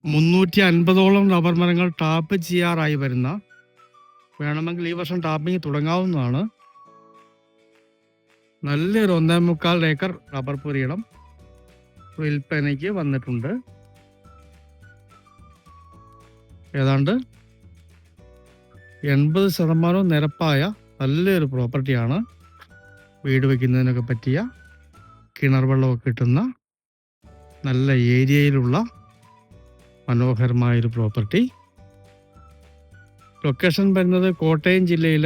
350ഓളം rubber മരങ്ങൾ tap ചെയ്യാറായി വരുന്ന, വേണമെങ്കിൽ ഈ വർഷം ടാപ്പിംഗ് തുടങ്ങാവുന്നതാണ്. നല്ലൊരു 1.25 ഏക്കർ റബ്ബർ പുരയിടം വിൽപ്പനയ്ക്ക് വന്നിട്ടുണ്ട്. ഏതാണ്ട് 80% നിരപ്പായ നല്ലൊരു പ്രോപ്പർട്ടിയാണ്. വീട് വയ്ക്കുന്നതിനൊക്കെ പറ്റിയ, കിണർ വെള്ളമൊക്കെ കിട്ടുന്ന നല്ല ഏരിയയിലുള്ള മനോഹരമായൊരു പ്രോപ്പർട്ടി. ലൊക്കേഷൻ വരുന്നത് കോട്ടയം ജില്ലയിൽ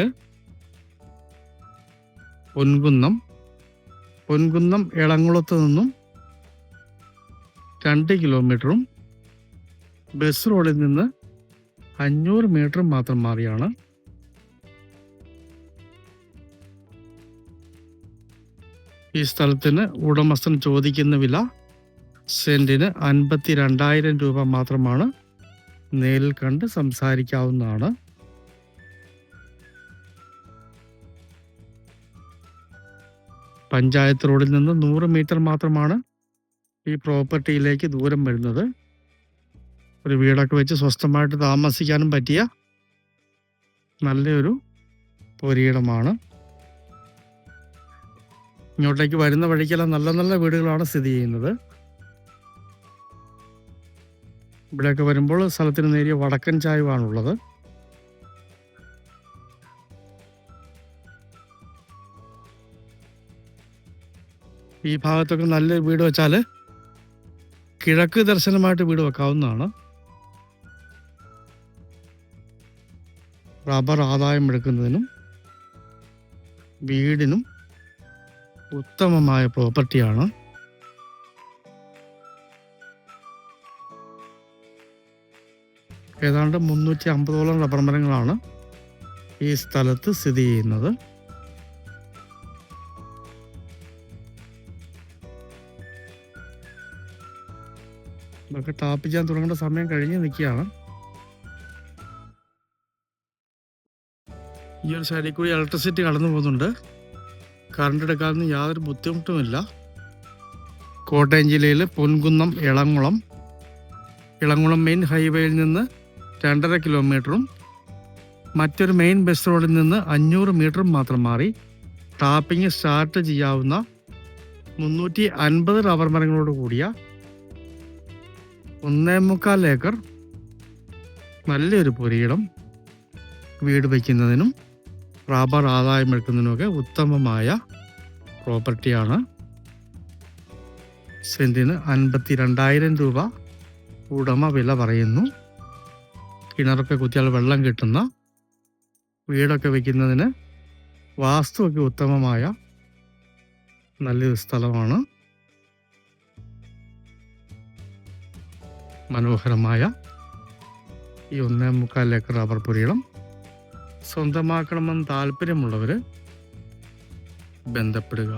പൊൻകുന്നം എളംകുളത്ത് നിന്നും 2 കിലോമീറ്ററും ബസ് റോഡിൽ നിന്ന് 500 മീറ്ററും മാത്രം മാറിയാണ്. ഈ സ്ഥലത്തിന് ഉടമസ്ഥൻ ചോദിക്കുന്ന വില സെന്റിന് 52,000 രൂപ മാത്രമാണ്. നേരിൽ കണ്ട് സംസാരിക്കാവുന്നതാണ്. പഞ്ചായത്ത് റോഡിൽ നിന്ന് 100 മീറ്റർ മാത്രമാണ് ഈ പ്രോപ്പർട്ടിയിലേക്ക് ദൂരം വരുന്നത്. ഒരു വീടൊക്കെ വെച്ച് സ്വസ്ഥമായിട്ട് താമസിക്കാനും പറ്റിയ നല്ലൊരു പുരയിടമാണ്. ഇങ്ങോട്ടേക്ക് വരുന്ന വഴിക്കെല്ലാം നല്ല നല്ല വീടുകളാണ് സ്ഥിതി ചെയ്യുന്നത്. ഇവിടെയൊക്കെ വരുമ്പോൾ സ്ഥലത്തിന് നേരിയ വടക്കൻ ചായ്വാണുള്ളത്. ഈ ഭാഗത്തൊക്കെ നല്ല വീട് വെച്ചാൽ കിഴക്ക് ദർശനമായിട്ട് വീട് വെക്കാവുന്നതാണ്. റബ്ബർ ആദായം എടുക്കുന്നതിനും വീടിനും ഉത്തമമായ പ്രോപ്പർട്ടിയാണ്. ഏതാണ്ട് 350ഓളം റബ്ബർ മരങ്ങളാണ് ഈ സ്ഥലത്ത് സ്ഥിതി ചെയ്യുന്നത്. ഇതൊക്കെ ടാപ്പ് ചെയ്യാൻ തുടങ്ങേണ്ട സമയം കഴിഞ്ഞ് നിൽക്കുകയാണ്. ഈ ഒരു സൈഡിൽ കൂടി ഇലക്ട്രിസിറ്റി കടന്നു പോകുന്നുണ്ട്. കറണ്ട് എടുക്കാനൊന്നും യാതൊരു ബുദ്ധിമുട്ടുമില്ല. കോട്ടയം ജില്ലയിൽ പൊൻകുന്നം ഇളംകുളം മെയിൻ ഹൈവേയിൽ നിന്ന് 2.5 കിലോമീറ്ററും മറ്റൊരു മെയിൻ ബസ് റോഡിൽ നിന്ന് 500 മീറ്ററും മാത്രം മാറി ടാപ്പിംഗ് സ്റ്റാർട്ട് ചെയ്യാവുന്ന 350 റബ്ബർ മരങ്ങളോട് കൂടിയ 1.25 ഏക്കർ നല്ലൊരു പുരയിടം വീട് വയ്ക്കുന്നതിനും റബ്ബർ ആദായം എടുക്കുന്നതിനുമൊക്കെ ഉത്തമമായ പ്രോപ്പർട്ടിയാണ്. സെന്റിന് 52,000 രൂപ ഉടമ വില പറയുന്നു. കിണറൊക്കെ കുത്തിയാൽ വെള്ളം കിട്ടുന്ന, വീടൊക്കെ വയ്ക്കുന്നതിന് വാസ്തുവൊക്കെ ഉത്തമമായ നല്ലൊരു സ്ഥലമാണ്. മനോഹരമായ ഈ 1.25 ഏക്കർ റബ്ബർ പുരയിടം സ്വന്തമാക്കണമെന്ന് താല്പര്യമുള്ളവർ ബന്ധപ്പെടുക.